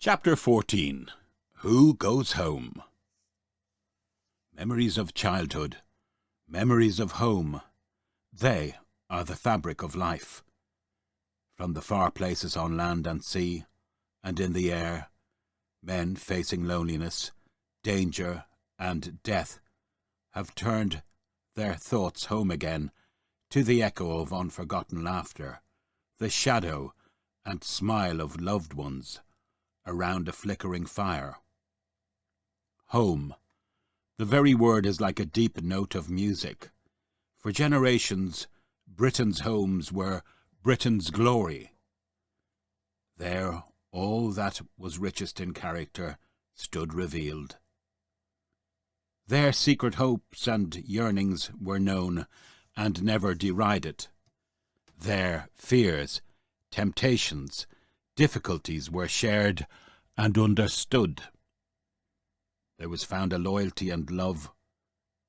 Chapter 14. Who Goes Home? Memories of childhood, memories of home, they are the fabric of life. From the far places on land and sea, and in the air, men facing loneliness, danger, and death have turned their thoughts home again to the echo of unforgotten laughter, the shadow and smile of loved ones around a flickering fire. Home. The very word is like a deep note of music. For generations, Britain's homes were Britain's glory. There, all that was richest in character stood revealed. Their secret hopes and yearnings were known and never derided. Their fears, temptations, difficulties were shared and understood. There was found a loyalty and love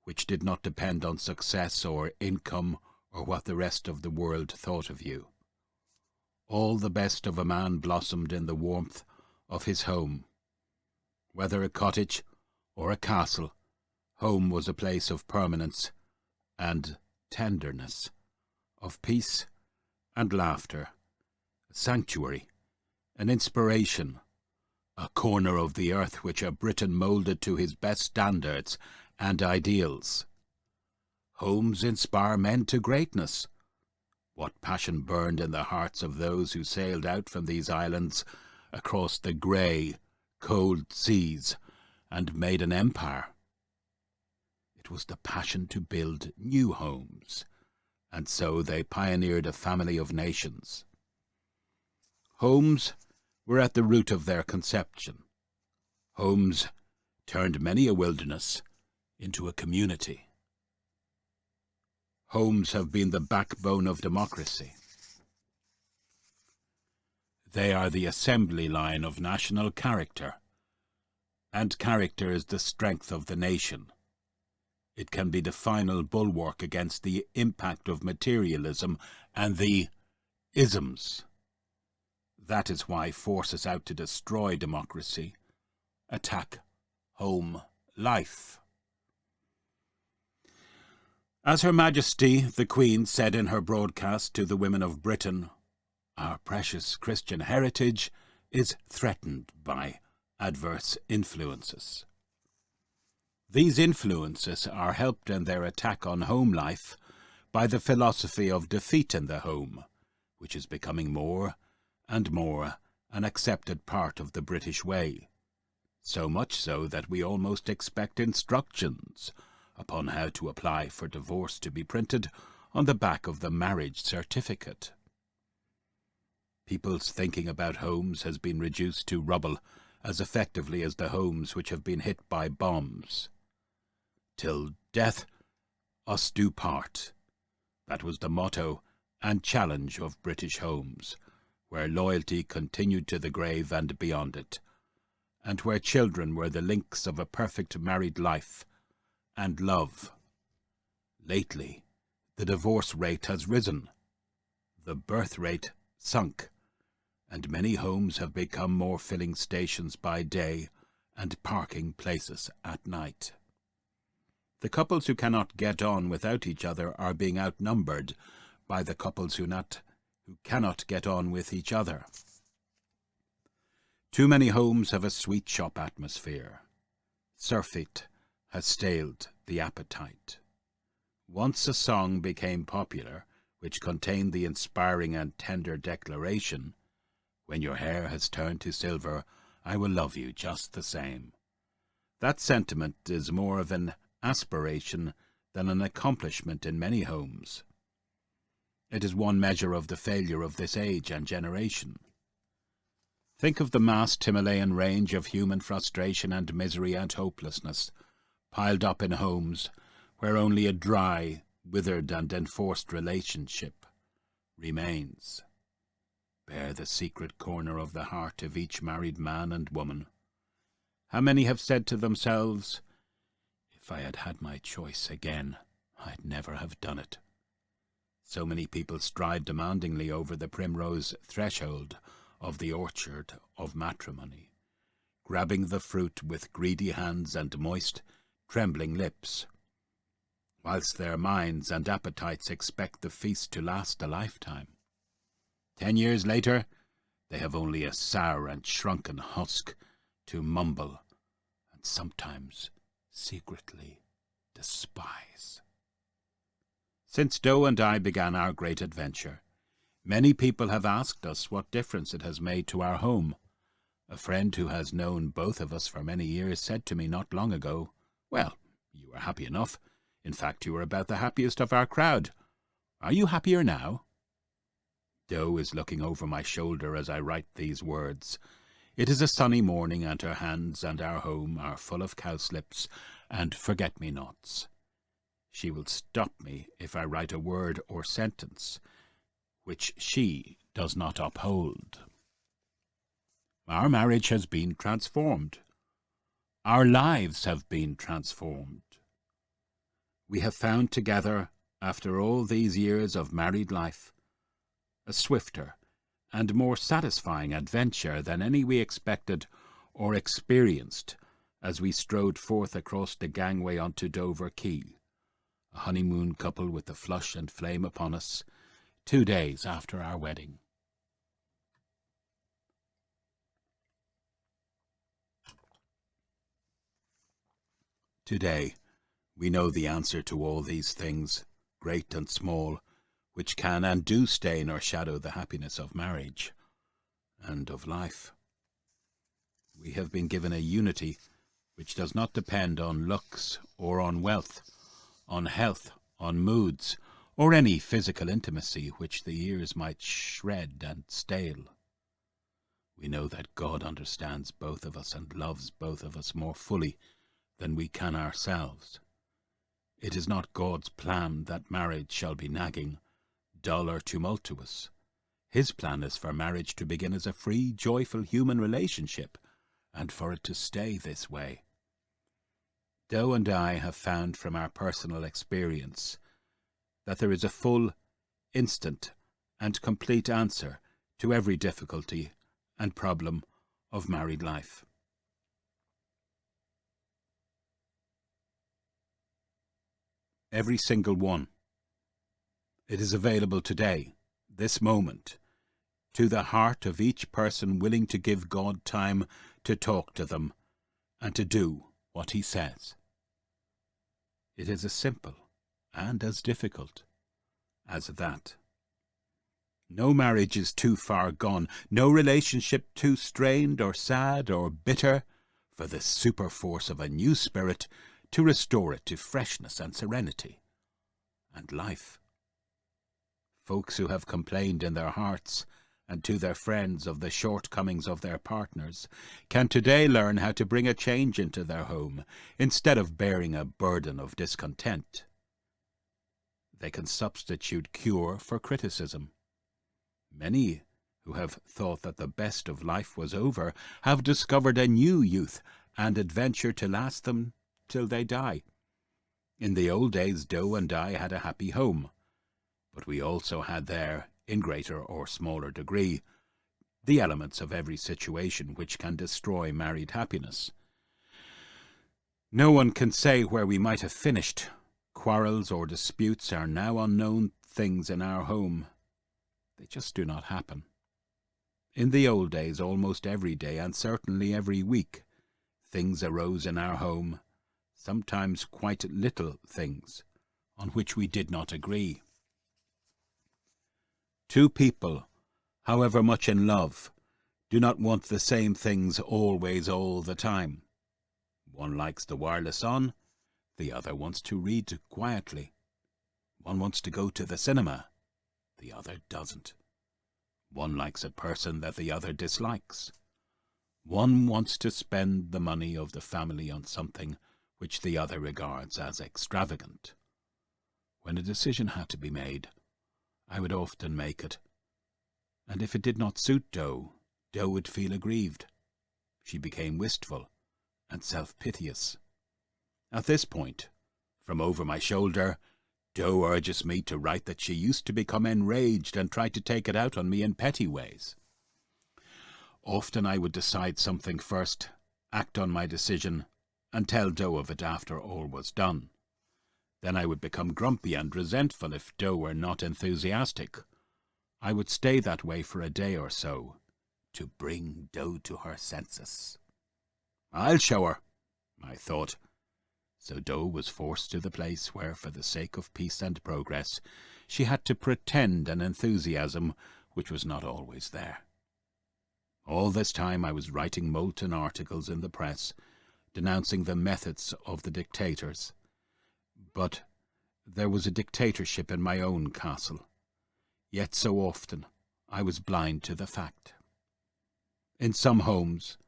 which did not depend on success or income or what the rest of the world thought of you. All the best of a man blossomed in the warmth of his home. Whether a cottage or a castle, home was a place of permanence and tenderness, of peace and laughter, a sanctuary, an inspiration, a corner of the earth which a Briton moulded to his best standards and ideals. Homes inspire men to greatness. What passion burned in the hearts of those who sailed out from these islands across the grey, cold seas and made an empire? It was the passion to build new homes, and so they pioneered a family of nations. Homes were at the root of their conception. Homes turned many a wilderness into a community. Homes have been the backbone of democracy. They are the assembly line of national character, and character is the strength of the nation. It can be the final bulwark against the impact of materialism and the isms. That is why forces out to destroy democracy attack home life. As Her Majesty the Queen said in her broadcast to the women of Britain, our precious Christian heritage is threatened by adverse influences. These influences are helped in their attack on home life by the philosophy of defeat in the home, which is becoming more and more an accepted part of the British way, so much so that we almost expect instructions upon how to apply for divorce to be printed on the back of the marriage certificate. People's thinking about homes has been reduced to rubble as effectively as the homes which have been hit by bombs. Till death us do part. That was the motto and challenge of British homes, where loyalty continued to the grave and beyond it, and where children were the links of a perfect married life and love. Lately, the divorce rate has risen, the birth rate sunk, and many homes have become more filling stations by day and parking places at night. The couples who cannot get on without each other are being outnumbered by the couples who cannot get on with each other. Too many homes have a sweet shop atmosphere. Surfeit has staled the appetite. Once a song became popular, which contained the inspiring and tender declaration, "When your hair has turned to silver, I will love you just the same." That sentiment is more of an aspiration than an accomplishment in many homes. It is one measure of the failure of this age and generation. Think of the vast Himalayan range of human frustration and misery and hopelessness piled up in homes where only a dry, withered and enforced relationship remains. Bear the secret corner of the heart of each married man and woman. How many have said to themselves, "If I had had my choice again, I'd never have done it." So many people stride demandingly over the primrose threshold of the orchard of matrimony, grabbing the fruit with greedy hands and moist, trembling lips, whilst their minds and appetites expect the feast to last a lifetime. 10 years later, they have only a sour and shrunken husk to mumble and sometimes secretly despise. Since Doe and I began our great adventure, many people have asked us what difference it has made to our home. A friend who has known both of us for many years said to me not long ago, "Well, you were happy enough. In fact, you were about the happiest of our crowd. Are you happier now?" Doe is looking over my shoulder as I write these words. It is a sunny morning, and her hands and our home are full of cowslips and forget-me-nots. She will stop me if I write a word or sentence which she does not uphold. Our marriage has been transformed. Our lives have been transformed. We have found together, after all these years of married life, a swifter and more satisfying adventure than any we expected or experienced as we strode forth across the gangway onto Dover Quay, a honeymoon couple with the flush and flame upon us, 2 days after our wedding. Today, we know the answer to all these things, great and small, which can and do stain or shadow the happiness of marriage and of life. We have been given a unity which does not depend on looks or on wealth, on health, on moods, or any physical intimacy which the years might shred and stale. We know that God understands both of us and loves both of us more fully than we can ourselves. It is not God's plan that marriage shall be nagging, dull or tumultuous. His plan is for marriage to begin as a free, joyful human relationship, and for it to stay this way. Doe and I have found from our personal experience that there is a full, instant, and complete answer to every difficulty and problem of married life. Every single one. It is available today, this moment, to the heart of each person willing to give God time to talk to them and to do what he says. It is as simple and as difficult as that. No marriage is too far gone, no relationship too strained or sad or bitter for the super force of a new spirit to restore it to freshness and serenity and life. Folks who have complained in their hearts and to their friends of the shortcomings of their partners can today learn how to bring a change into their home instead of bearing a burden of discontent. They can substitute cure for criticism. Many who have thought that the best of life was over have discovered a new youth and adventure to last them till they die. In the old days, Doe and I had a happy home, but we also had there, in greater or smaller degree, the elements of every situation which can destroy married happiness. No one can say where we might have finished. Quarrels or disputes are now unknown things in our home. They just do not happen. In the old days, almost every day, and certainly every week, things arose in our home, sometimes quite little things, on which we did not agree. Two people, however much in love, do not want the same things always all the time. One likes the wireless on, the other wants to read quietly. One wants to go to the cinema, the other doesn't. One likes a person that the other dislikes. One wants to spend the money of the family on something which the other regards as extravagant. When a decision had to be made, I would often make it, and if it did not suit Doe, Doe would feel aggrieved. She became wistful and self-piteous. At this point, from over my shoulder, Doe urges me to write that she used to become enraged and try to take it out on me in petty ways. Often I would decide something first, act on my decision, and tell Doe of it after all was done. Then I would become grumpy and resentful if Doe were not enthusiastic. I would stay that way for a day or so, to bring Doe to her senses. I'll show her, I thought. So Doe was forced to the place where, for the sake of peace and progress, she had to pretend an enthusiasm which was not always there. All this time I was writing molten articles in the press, denouncing the methods of the dictators. But there was a dictatorship in my own castle, yet so often I was blind to the fact. In some homes,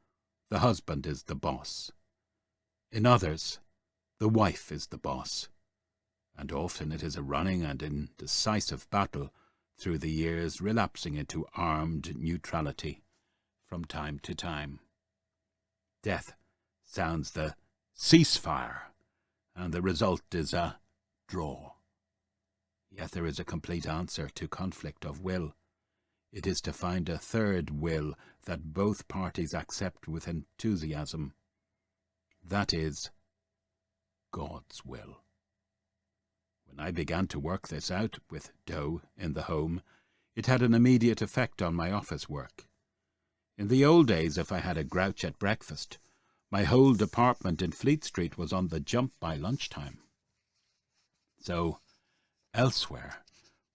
the husband is the boss. In others, the wife is the boss, and often it is a running and indecisive battle through the years, relapsing into armed neutrality from time to time. Death sounds the ceasefire, and the result is a draw. Yet there is a complete answer to conflict of will. It is to find a third will that both parties accept with enthusiasm. That is God's will. When I began to work this out with Doe in the home, it had an immediate effect on my office work. In the old days, if I had a grouch at breakfast, my whole department in Fleet Street was on the jump by lunchtime. So, elsewhere,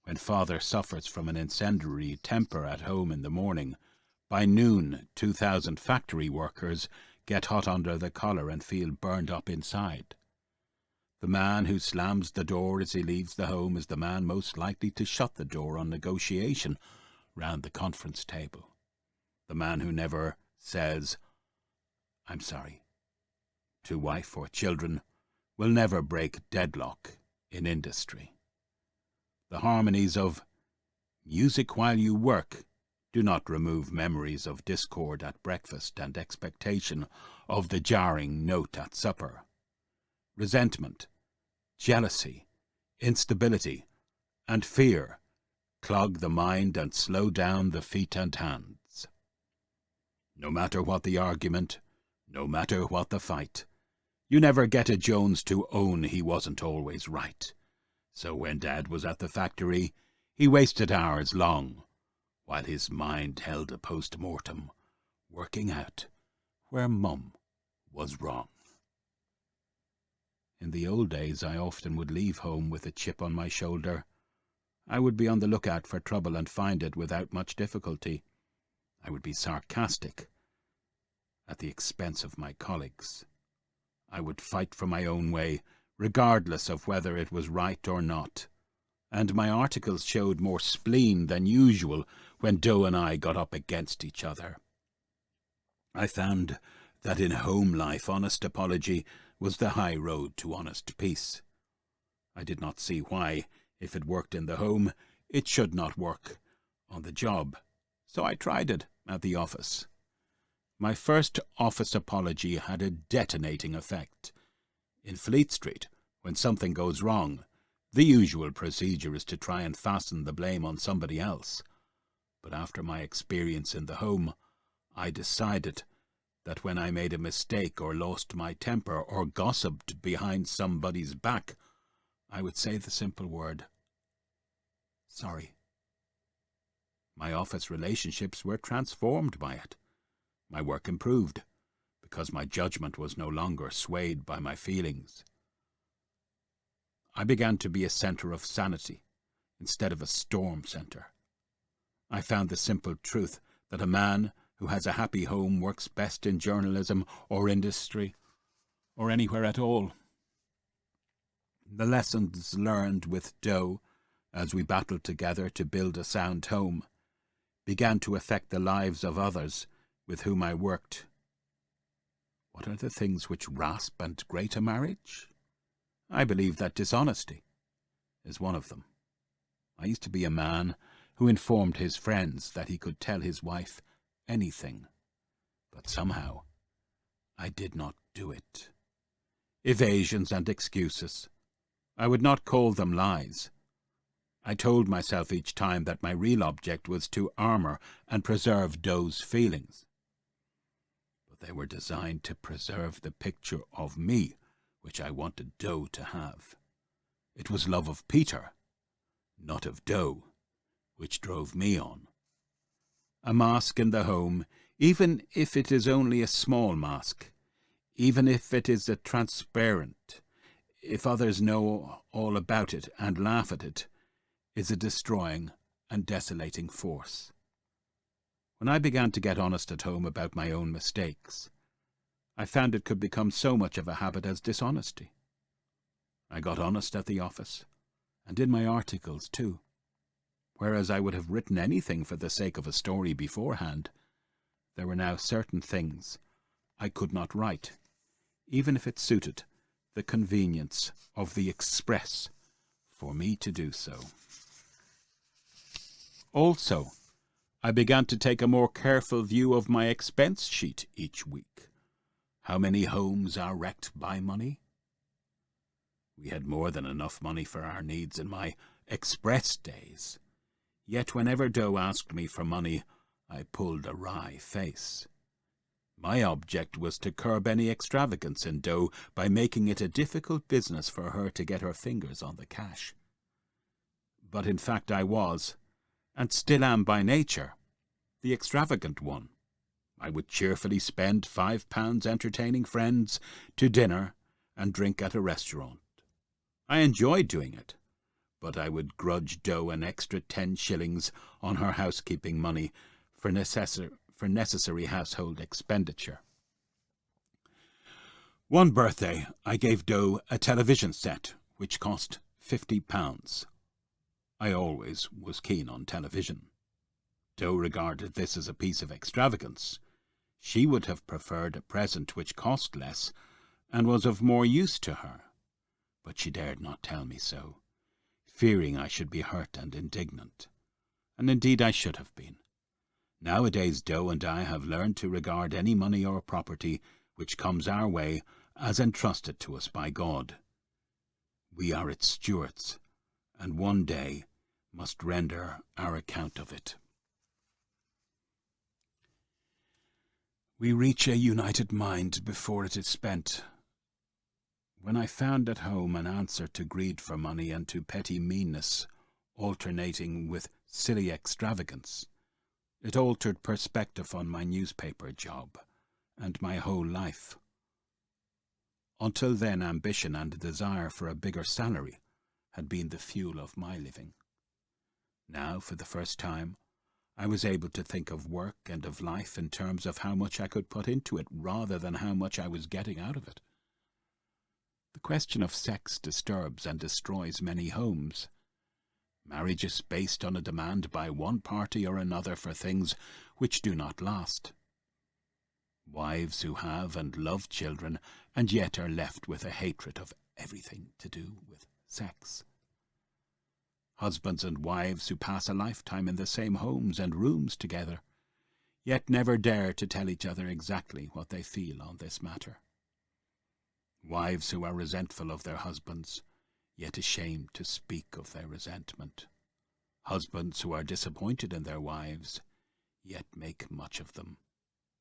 when father suffers from an incendiary temper at home in the morning, by noon 2,000 factory workers get hot under the collar and feel burned up inside. The man who slams the door as he leaves the home is the man most likely to shut the door on negotiation round the conference table. The man who never says, "I'm sorry," to wife or children will never break deadlock in industry. The harmonies of music while you work do not remove memories of discord at breakfast and expectation of the jarring note at supper. Resentment, jealousy, instability, and fear clog the mind and slow down the feet and hands. No matter what the argument, no matter what the fight, you never get a Jones to own he wasn't always right. So when Dad was at the factory, he wasted hours long, while his mind held a post-mortem, working out where Mum was wrong. In the old days, I often would leave home with a chip on my shoulder. I would be on the lookout for trouble and find it without much difficulty. I would be sarcastic at the expense of my colleagues. I would fight for my own way, regardless of whether it was right or not. And my articles showed more spleen than usual when Doe and I got up against each other. I found that in home life honest apology was the high road to honest peace. I did not see why, if it worked in the home, it should not work on the job, so I tried it at the office. My first office apology had a detonating effect. In Fleet Street, when something goes wrong, the usual procedure is to try and fasten the blame on somebody else. But after my experience in the home, I decided that when I made a mistake or lost my temper or gossiped behind somebody's back, I would say the simple word, "Sorry." My office relationships were transformed by it. My work improved, because my judgment was no longer swayed by my feelings. I began to be a centre of sanity instead of a storm centre. I found the simple truth that a man who has a happy home works best in journalism or industry or anywhere at all. The lessons learned with Doe, as we battled together to build a sound home, began to affect the lives of others with whom I worked. What are the things which rasp and grate a marriage? I believe that dishonesty is one of them. I used to be a man who informed his friends that he could tell his wife anything, but somehow I did not do it. Evasions and excuses. I would not call them lies. I told myself each time that my real object was to armour and preserve Doe's feelings. but they were designed to preserve the picture of me which I wanted Doe to have. It was love of Peter, not of Doe, which drove me on. A mask in the home, even if it is only a small mask, even if it is a transparent, if others know all about it and laugh at it, is a destroying and desolating force. When I began to get honest at home about my own mistakes, I found it could become so much of a habit as dishonesty. I got honest at the office, and in my articles too. Whereas I would have written anything for the sake of a story beforehand, there were now certain things I could not write, even if it suited the convenience of the Express for me to do so. Also, I began to take a more careful view of my expense sheet each week. How many homes are wrecked by money? We had more than enough money for our needs in my Express days. Yet whenever Doe asked me for money, I pulled a wry face. My object was to curb any extravagance in Doe by making it a difficult business for her to get her fingers on the cash. But in fact I was, and still am by nature, the extravagant one. I would cheerfully spend £5 entertaining friends to dinner and drink at a restaurant. I enjoyed doing it, but I would grudge Doe an extra 10 shillings on her housekeeping money for necessary household expenditure. One birthday I gave Doe a television set which cost £50. I always was keen on television. Doe regarded this as a piece of extravagance. She would have preferred a present which cost less and was of more use to her, but she dared not tell me so, fearing I should be hurt and indignant. And indeed I should have been. Nowadays Doe and I have learned to regard any money or property which comes our way as entrusted to us by God. We are its stewards, and one day must render our account of it. We reach a united mind before it is spent. When I found at home an answer to greed for money and to petty meanness, alternating with silly extravagance, it altered perspective on my newspaper job and my whole life. Until then, ambition and a desire for a bigger salary had been the fuel of my living. Now, for the first time, I was able to think of work and of life in terms of how much I could put into it rather than how much I was getting out of it. The question of sex disturbs and destroys many homes. Marriage is based on a demand by one party or another for things which do not last. Wives who have and love children and yet are left with a hatred of everything to do with sex. Husbands and wives who pass a lifetime in the same homes and rooms together, yet never dare to tell each other exactly what they feel on this matter. Wives who are resentful of their husbands, yet ashamed to speak of their resentment. Husbands who are disappointed in their wives, yet make much of them.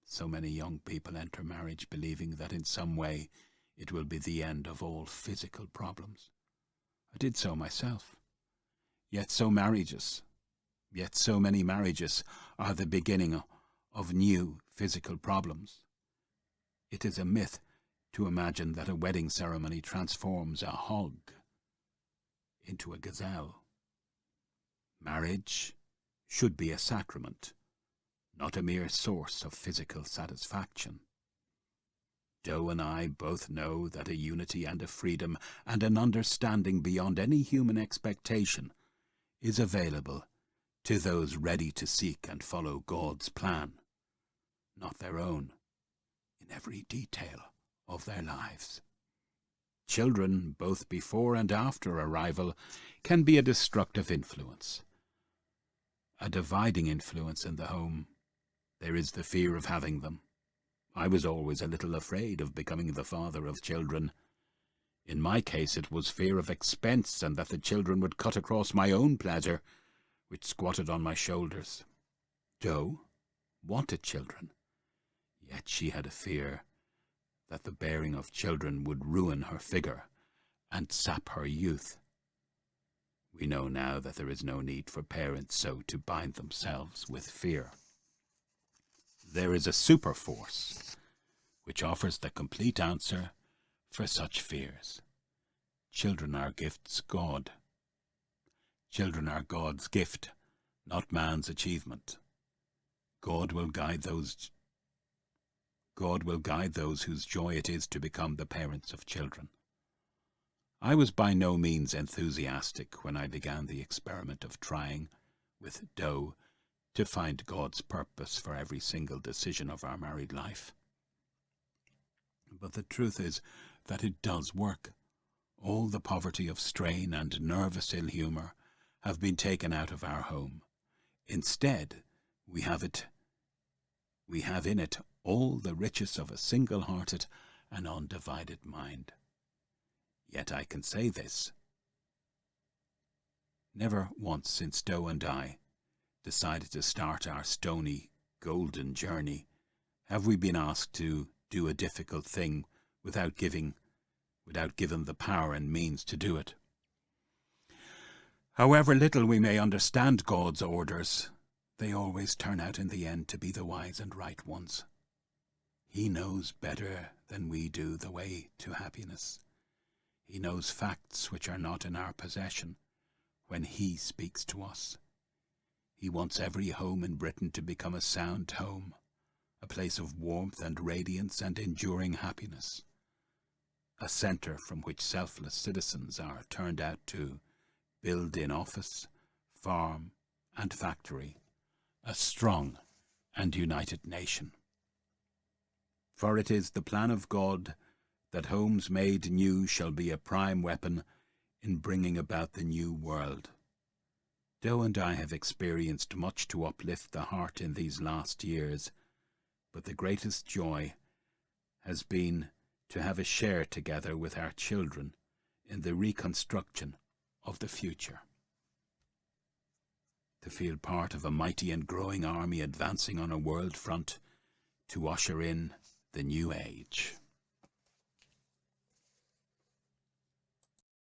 So many young people enter marriage believing that in some way it will be the end of all physical problems. I did so myself. Yet so many marriages are the beginning of new physical problems. It is a myth to imagine that a wedding ceremony transforms a hog into a gazelle. Marriage should be a sacrament, not a mere source of physical satisfaction. Doe and I both know that a unity and a freedom and an understanding beyond any human expectation is available to those ready to seek and follow God's plan, not their own, in every detail of their lives. Children, both before and after arrival, can be a destructive influence, a dividing influence in the home. There is the fear of having them. I was always a little afraid of becoming the father of children. In my case it was fear of expense and that the children would cut across my own pleasure, which squatted on my shoulders. Doe wanted children, Yet she had a fear that the bearing of children would ruin her figure and sap her youth. We know now that there is no need for parents so to bind themselves with fear. There is a super force which offers the complete answer for such fears. Children are gifts God. Children are God's gift, not man's achievement. God will guide those whose joy it is to become the parents of children. I was by no means enthusiastic when I began the experiment of trying, with Doe, to find God's purpose for every single decision of our married life. But the truth is that it does work. All the poverty of strain and nervous ill-humour have been taken out of our home. Instead, we have in it all the riches of a single-hearted and undivided mind. Yet I can say this: never once since Doe and I decided to start our stony, golden journey have we been asked to do a difficult thing without given the power and means to do it. However little we may understand God's orders, they always turn out in the end to be the wise and right ones. He knows better than we do the way to happiness. He knows facts which are not in our possession when He speaks to us. He wants every home in Britain to become a sound home, a place of warmth and radiance and enduring happiness, a centre from which selfless citizens are turned out to build in office, farm and factory a strong and united nation. For it is the plan of God that homes made new shall be a prime weapon in bringing about the new world. Doe and I have experienced much to uplift the heart in these last years, but the greatest joy has been to have a share together with our children in the reconstruction of the future. To feel part of a mighty and growing army advancing on a world front to usher in the new age.